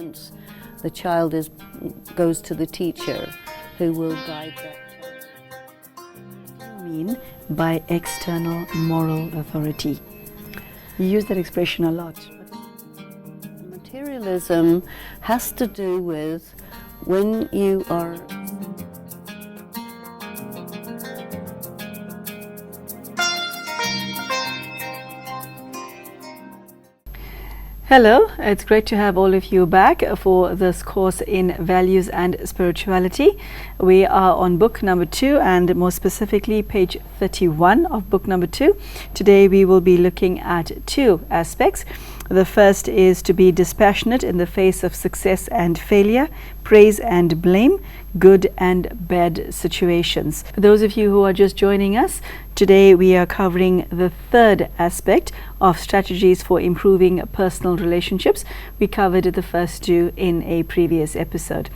parents, the child goes to the teacher who will guide that child. What do you mean by external moral authority? You use that expression a lot. Materialism has to do with when you are Hello, it's great to have all of you back for this course in Values and Spirituality. We are on book number 2 and more specifically page 31 of book number 2. Today we will be looking at 2 aspects. The first is to be dispassionate in the face of success and failure, praise and blame, good and bad situations. For those of you who are just joining us, today we are covering the third aspect of strategies for improving personal relationships. We covered the first 2 in a previous episode.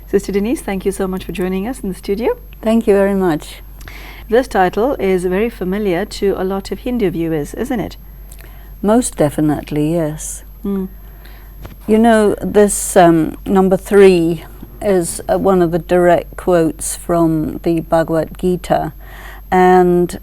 Sister Denise, thank you so much for joining us in the studio. Thank you very much. This title is very familiar to a lot of Hindu viewers, isn't it? Most definitely, yes. Mm. You know, this number 3 is one of the direct quotes from the Bhagavad Gita, and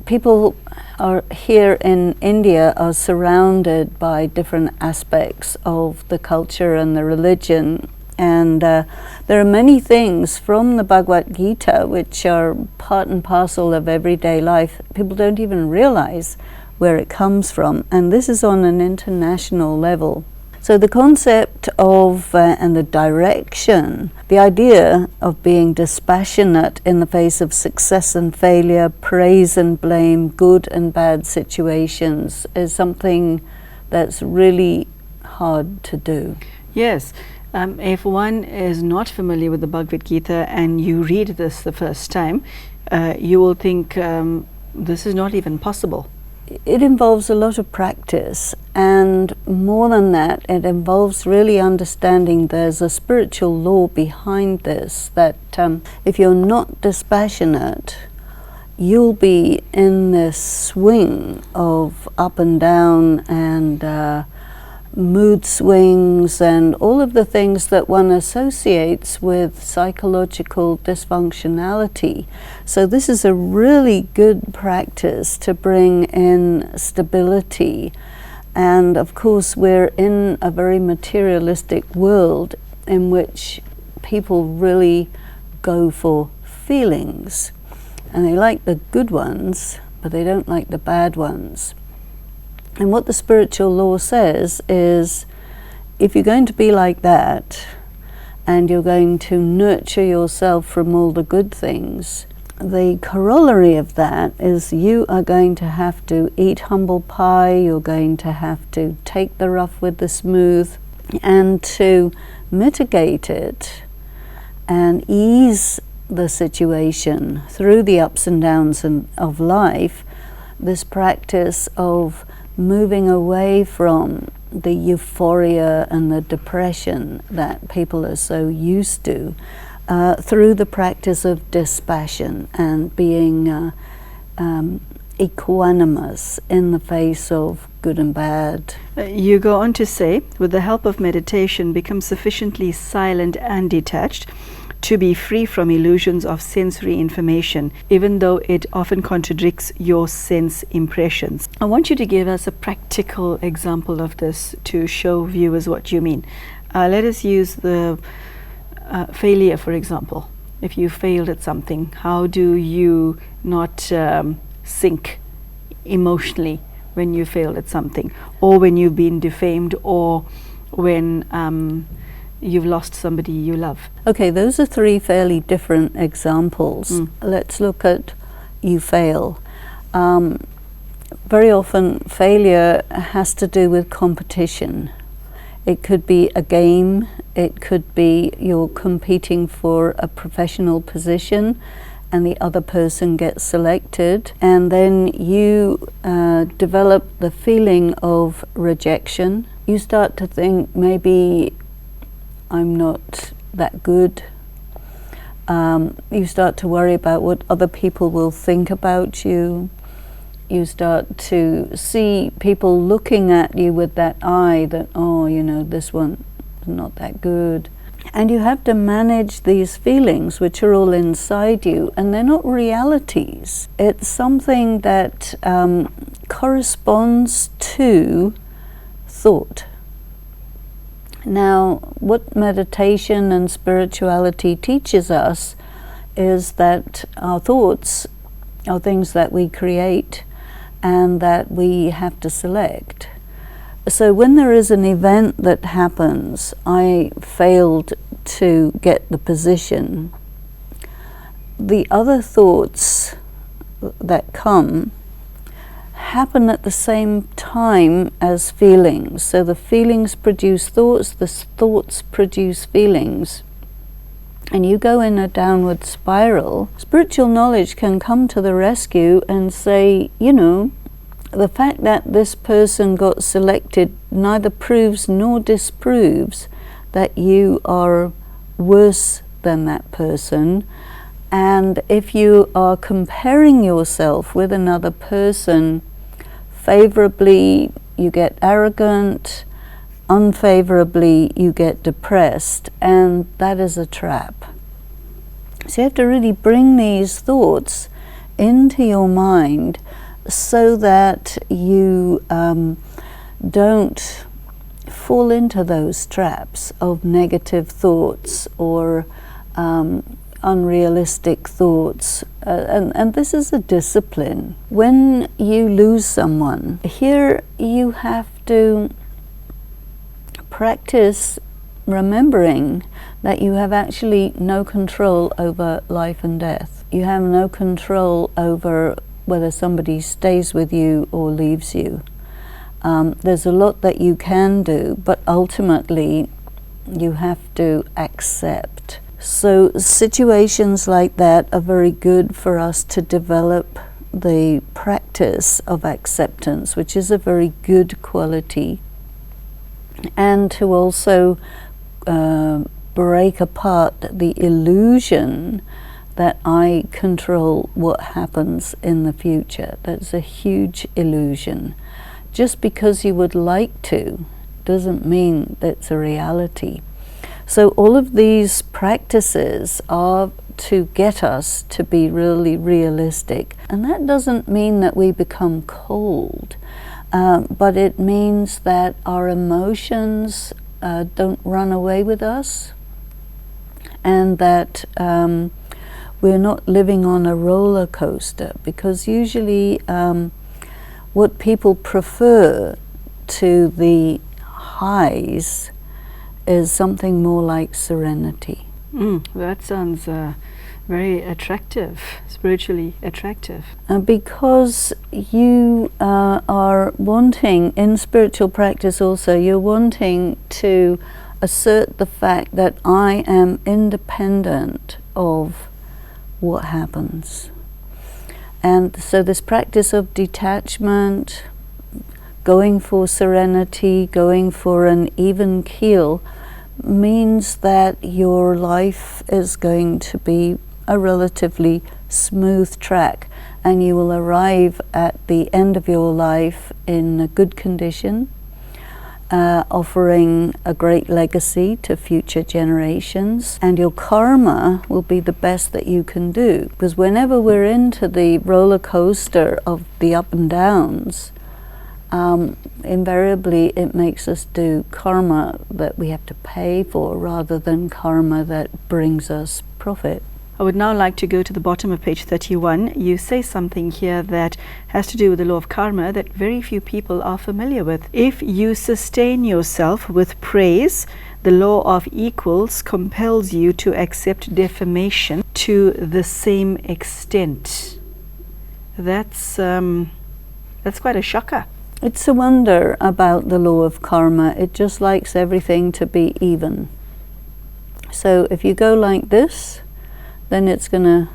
people are here in India are surrounded by different aspects of the culture and the religion, and there are many things from the Bhagavad Gita which are part and parcel of everyday life. People don't even realize where it comes from, and this is on an international level. So the concept of and the direction, the idea of being dispassionate in the face of success and failure, praise and blame, good and bad situations is something that's really hard to do. Yes. If one is not familiar with the Bhagavad Gita and you read this the first time, you will think this is not even possible. It involves a lot of practice, and more than that, it involves really understanding there's a spiritual law behind this, that if you're not dispassionate, you'll be in this swing of up and down and mood swings and all of the things that one associates with psychological dysfunctionality. So this is a really good practice to bring in stability. And of course we're in a very materialistic world in which people really go for feelings, and they like the good ones but they don't like the bad ones. And what the spiritual law says is, if you're going to be like that, and you're going to nurture yourself from all the good things, the corollary of that is you are going to have to eat humble pie, you're going to have to take the rough with the smooth, and to mitigate it and ease the situation through the ups and downs of life, this practice of moving away from the euphoria and the depression that people are so used to, through the practice of dispassion and being equanimous in the face of good and bad. You go on to say, with the help of meditation, become sufficiently silent and detached to be free from illusions of sensory information, even though it often contradicts your sense impressions. I want you to give us a practical example of this to show viewers what you mean. Let us use the failure, for example. If you failed at something, how do you not sink emotionally when you failed at something, or when you've been defamed, or when you've lost somebody you love? Okay, those are 3 fairly different examples. Let's look at you fail. Very often failure has to do with competition. It could be a game, it could be you're competing for a professional position and the other person gets selected, and then you develop the feeling of rejection. You start to think, maybe I'm not that good. You start to worry about what other people will think about you. You start to see people looking at you with that eye that, oh, you know, this one not that good. And you have to manage these feelings, which are all inside you, and they're not realities. It's something that corresponds to thought. Now, what meditation and spirituality teaches us is that our thoughts are things that we create and that we have to select. So when there is an event that happens, I failed to get the position, the other thoughts that come happen at the same time as feelings. So the feelings produce thoughts, the thoughts produce feelings, and you go in a downward spiral. Spiritual knowledge can come to the rescue and say, you know, the fact that this person got selected neither proves nor disproves that you are worse than that person. And if you are comparing yourself with another person, favorably you get arrogant, unfavorably you get depressed, and that is a trap. So you have to really bring these thoughts into your mind so that you don't fall into those traps of negative thoughts or unrealistic thoughts. And this is a discipline. When you lose someone, here you have to practice remembering that you have actually no control over life and death. You have no control over whether somebody stays with you or leaves you. There's a lot that you can do, but ultimately you have to accept. So situations like that are very good for us to develop the practice of acceptance, which is a very good quality, and to also break apart the illusion that I control what happens in the future. That's a huge illusion. Just because you would like to doesn't mean that's a reality. So all of these practices are to get us to be really realistic. And that doesn't mean that we become cold, but it means that our emotions don't run away with us, and that we're not living on a roller coaster, because usually what people prefer to the highs is something more like serenity. That sounds very attractive, spiritually attractive. Because you are wanting, in spiritual practice also, you're wanting to assert the fact that I am independent of what happens. And so this practice of detachment, going for serenity, going for an even keel, means that your life is going to be a relatively smooth track, and you will arrive at the end of your life in a good condition, offering a great legacy to future generations, and your karma will be the best that you can do. Because whenever we're into the roller coaster of the up and downs, invariably it makes us do karma that we have to pay for rather than karma that brings us profit. I would now like to go to the bottom of page 31. You say something here that has to do with the law of karma that very few people are familiar with. If you sustain yourself with praise, the law of equals compels you to accept defamation to the same extent. That's quite a shocker. It's a wonder about the law of karma. It just likes everything to be even. So if you go like this, then it's going to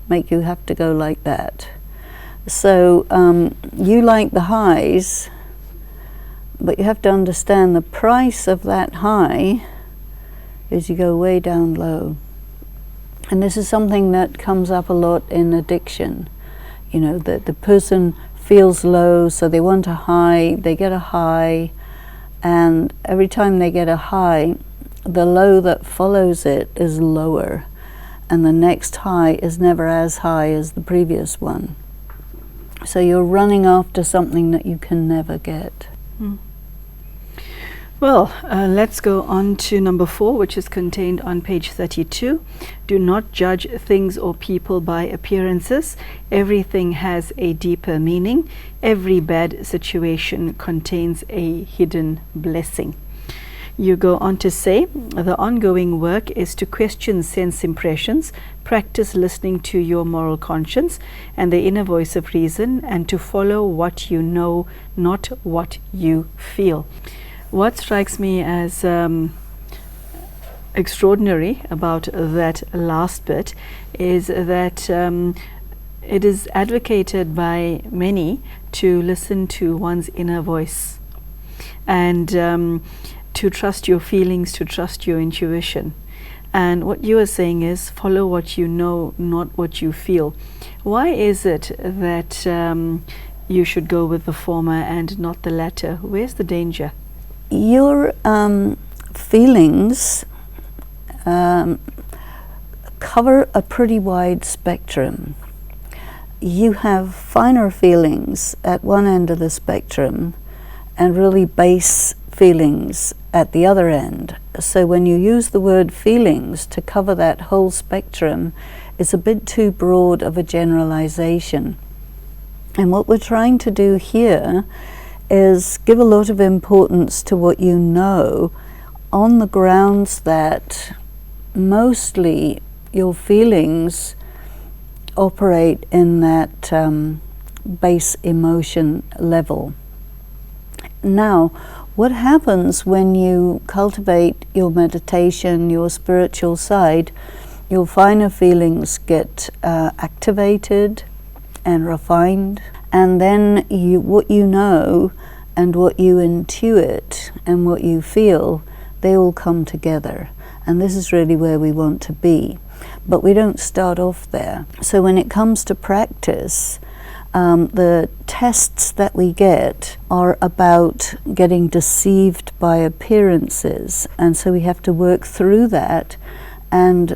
make you have to go like that. So you like the highs, but you have to understand the price of that high is you go way down low. And this is something that comes up a lot in addiction. You know, that the person feels low, so they want a high, they get a high, and every time they get a high, the low that follows it is lower, and the next high is never as high as the previous one. So you're running after something that you can never get. Well, let's go on to number 4, which is contained on page 32. Do not judge things or people by appearances. Everything has a deeper meaning. Every bad situation contains a hidden blessing. You go on to say, the ongoing work is to question sense impressions, practice listening to your moral conscience and the inner voice of reason, and to follow what you know, not what you feel. What strikes me as extraordinary about that last bit is that it is advocated by many to listen to one's inner voice and to trust your feelings, to trust your intuition. And what you are saying is follow what you know, not what you feel. Why is it that you should go with the former and not the latter? Where's the danger? Your feelings cover a pretty wide spectrum. You have finer feelings at one end of the spectrum and really base feelings at the other end. So when you use the word feelings to cover that whole spectrum, it's a bit too broad of a generalization. And what we're trying to do here is give a lot of importance to what you know, on the grounds that mostly your feelings operate in that base emotion level. Now, what happens when you cultivate your meditation, your spiritual side, your finer feelings get activated and refined, and then what you know and what you intuit and what you feel, they all come together. And this is really where we want to be. But we don't start off there. So when it comes to practice, the tests that we get are about getting deceived by appearances. And so we have to work through that and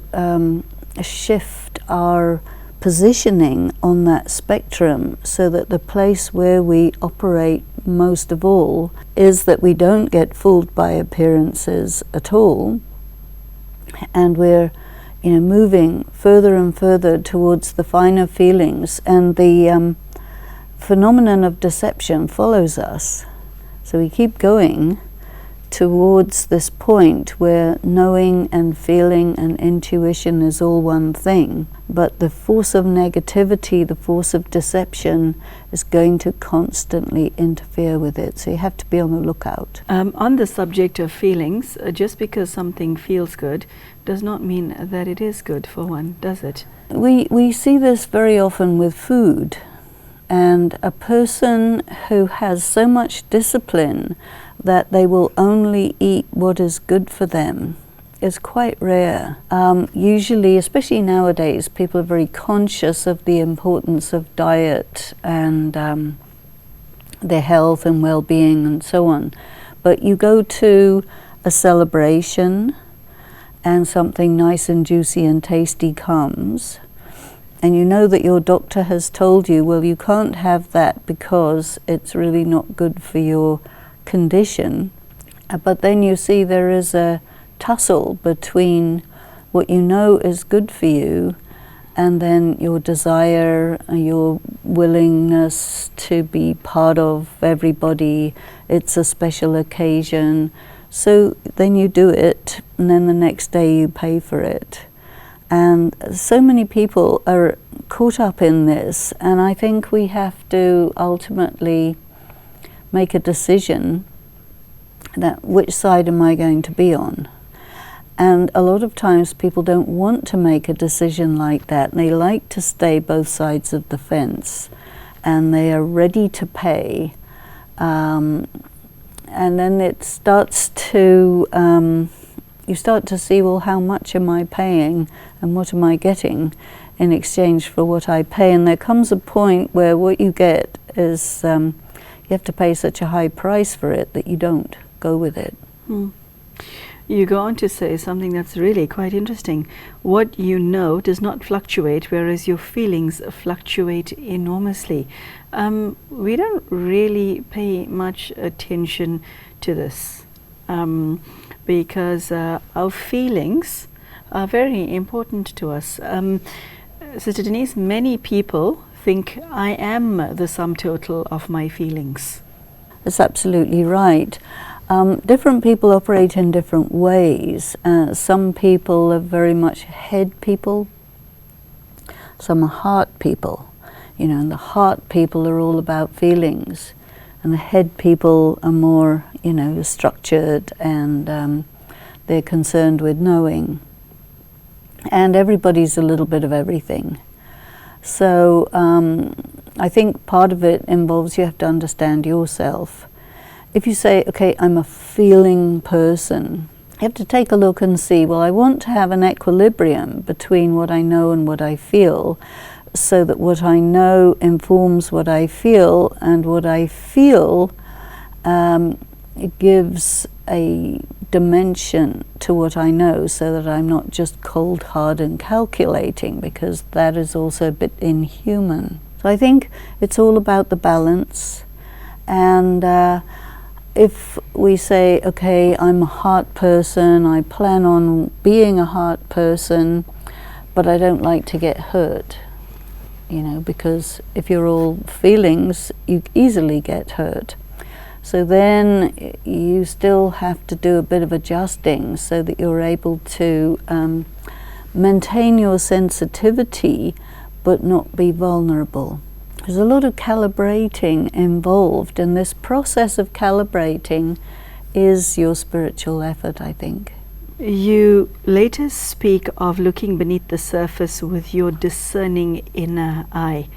shift our positioning on that spectrum so that the place where we operate most of all is that we don't get fooled by appearances at all, and we're moving further and further towards the finer feelings, and the phenomenon of deception follows us. So we keep going towards this point where knowing and feeling and intuition is all one thing, but the force of negativity, the force of deception is going to constantly interfere with it. So you have to be on the lookout. On the subject of feelings, just because something feels good does not mean that it is good for one, does it? We see this very often with food, and a person who has so much discipline that they will only eat what is good for them is quite rare. Usually, especially nowadays, people are very conscious of the importance of diet and their health and well-being and so on. But you go to a celebration and something nice and juicy and tasty comes, and you know that your doctor has told you, well, you can't have that because it's really not good for your condition. But then you see there is a tussle between what you know is good for you and then your desire, your willingness to be part of everybody. It's a special occasion. So then you do it, and then the next day you pay for it. And so many people are caught up in this, and I think we have to ultimately make a decision that which side am I going to be on. And a lot of times people don't want to make a decision like that, and they like to stay both sides of the fence, and they are ready to pay. And then it starts to, you start to see, well, how much am I paying and what am I getting in exchange for what I pay? And there comes a point where what you get is you have to pay such a high price for it that you don't go with it. You go on to say something that's really quite interesting. What you know does not fluctuate, whereas your feelings fluctuate enormously. We don't really pay much attention to this because our feelings are very important to us. Sister Denise, many people think I am the sum total of my feelings. That's absolutely right. Different people operate in different ways. Some people are very much head people, some are heart people. You know, and the heart people are all about feelings, and the head people are more, you know, structured, and they're concerned with knowing. And everybody's a little bit of everything. So I think part of it involves you have to understand yourself. If you say, okay, I'm a feeling person, you have to take a look and see, well, I want to have an equilibrium between what I know and what I feel, so that what I know informs what I feel, and what I feel it gives a dimension to what I know, so that I'm not just cold, hard and calculating, because that is also a bit inhuman. So I think it's all about the balance. And if we say, okay, I'm a heart person, I plan on being a heart person, but I don't like to get hurt, you know, because if you're all feelings, you easily get hurt. So then you still have to do a bit of adjusting so that you're able to maintain your sensitivity but not be vulnerable. There's a lot of calibrating involved, and this process of calibrating is your spiritual effort, I think. You later speak of looking beneath the surface with your discerning inner eye.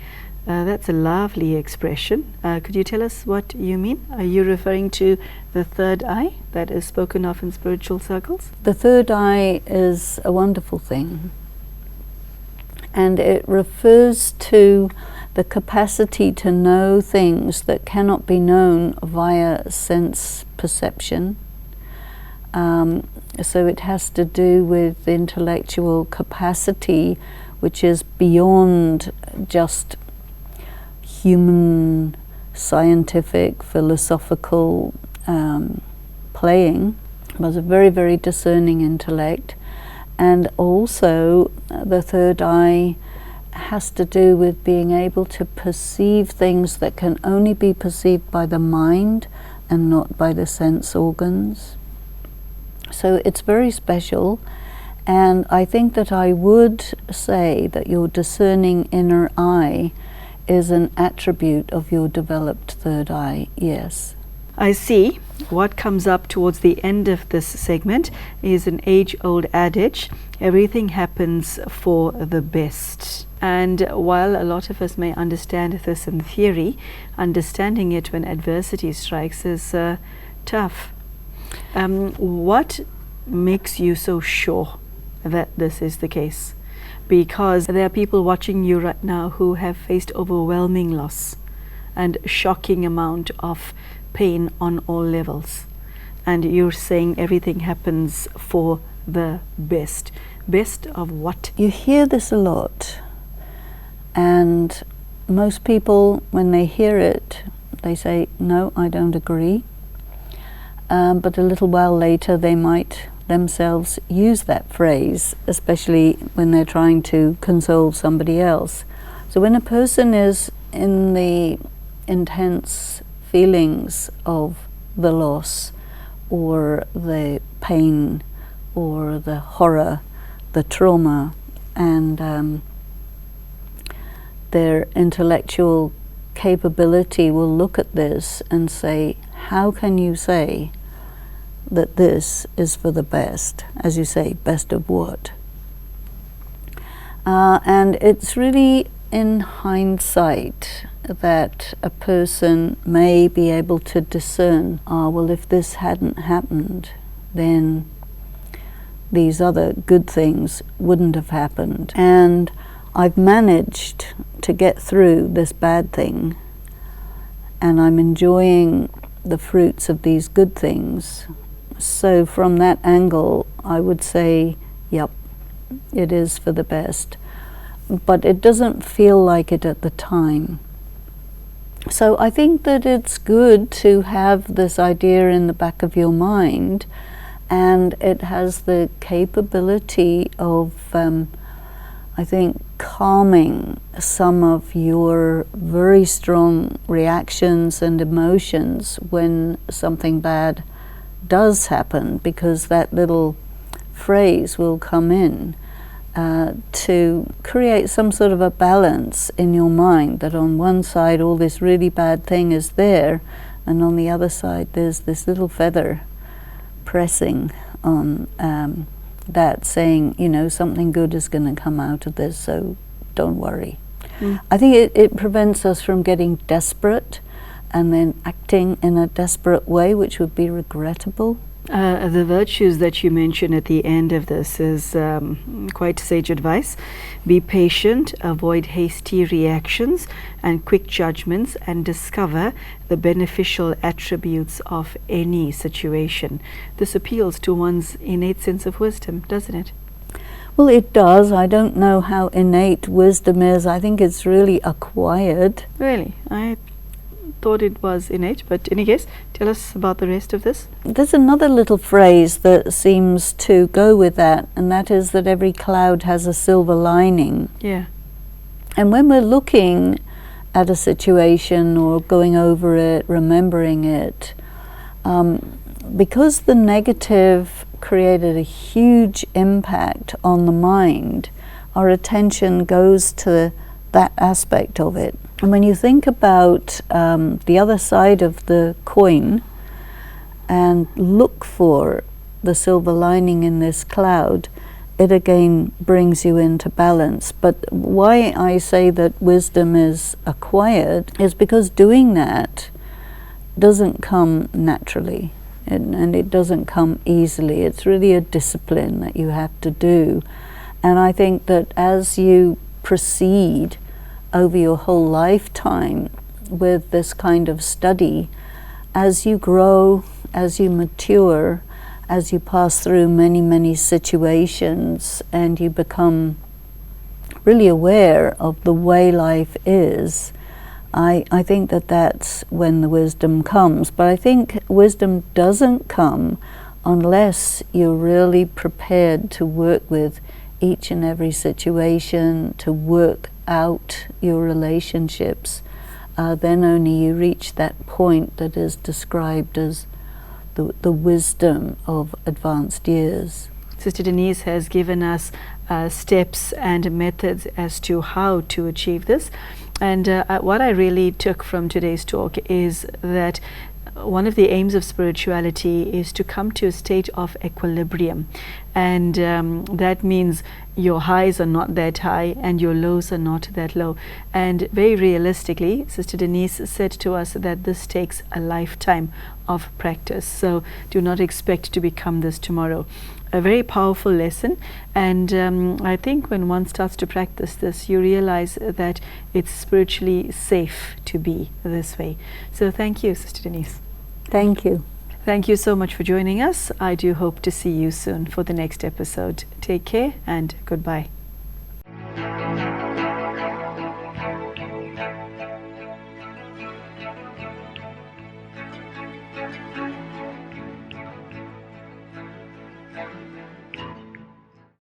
That's a lovely expression. Could you tell us what you mean? Are you referring to the third eye that is spoken of in spiritual circles? The third eye is a wonderful thing, and it refers to the capacity to know things that cannot be known via sense perception. So it has to do with intellectual capacity, which is beyond just human, scientific, philosophical playing. It was a very, very discerning intellect. And also the third eye has to do with being able to perceive things that can only be perceived by the mind and not by the sense organs. So it's very special, and I think that I would say that your discerning inner eye is an attribute of your developed third eye, yes. I see. What comes up towards the end of this segment is an age-old adage: everything happens for the best. And while a lot of us may understand this in theory, understanding it when adversity strikes is tough. What makes you so sure that this is the case? Because there are people watching you right now who have faced overwhelming loss and shocking amount of pain on all levels, and you're saying everything happens for the best. Best of what? You hear this a lot, and most people, when they hear it, they say, no, I don't agree. But a little while later they might themselves use that phrase, especially when they're trying to console somebody else. So when a person is in the intense feelings of the loss or the pain or the horror, the trauma, and their intellectual capability will look at this and say, how can you say that this is for the best? As you say, best of what? And it's really in hindsight that a person may be able to discern, well, if this hadn't happened, then these other good things wouldn't have happened. And I've managed to get through this bad thing, and I'm enjoying the fruits of these good things. So from that angle, I would say, yep, it is for the best. But it doesn't feel like it at the time. So I think that it's good to have this idea in the back of your mind, and it has the capability of, I think, calming some of your very strong reactions and emotions when something bad does happen, because that little phrase will come in to create some sort of a balance in your mind, that on one side all this really bad thing is there, and on the other side there's this little feather pressing on that, saying, you know, something good is going to come out of this, so don't worry. I think it prevents us from getting desperate and then acting in a desperate way, which would be regrettable. The virtues that you mention at the end of this is quite sage advice. Be patient, avoid hasty reactions and quick judgments, and discover the beneficial attributes of any situation. This appeals to one's innate sense of wisdom, doesn't it? Well, it does. I don't know how innate wisdom is. I think it's really acquired. Really? I thought it was innate, but in any case, tell us about the rest of this. There's another little phrase that seems to go with that, and that is that every cloud has a silver lining. Yeah. And when we're looking at a situation or going over it, remembering it, because the negative created a huge impact on the mind, our attention goes to that aspect of it. And when you think about the other side of the coin and look for the silver lining in this cloud, it again brings you into balance. But why I say that wisdom is acquired is because doing that doesn't come naturally, and it doesn't come easily. It's really a discipline that you have to do. And I think that as you proceed over your whole lifetime with this kind of study, as you grow, as you mature, as you pass through many, many situations, and you become really aware of the way life is, I think that that's when the wisdom comes. But I think wisdom doesn't come unless you're really prepared to work with each and every situation, to work out your relationships. Then only you reach that point that is described as the wisdom of advanced years. Sister Denise has given us steps and methods as to how to achieve this. And what I really took from today's talk is that one of the aims of spirituality is to come to a state of equilibrium. And that means your highs are not that high and your lows are not that low. And very realistically, Sister Denise said to us that this takes a lifetime of practice. So do not expect to become this tomorrow. A very powerful lesson, and I think when one starts to practice this, you realize that it's spiritually safe to be this way. So thank you, Sister Denise. Thank you. Thank you so much for joining us. I do hope to see you soon for the next episode. Take care and goodbye.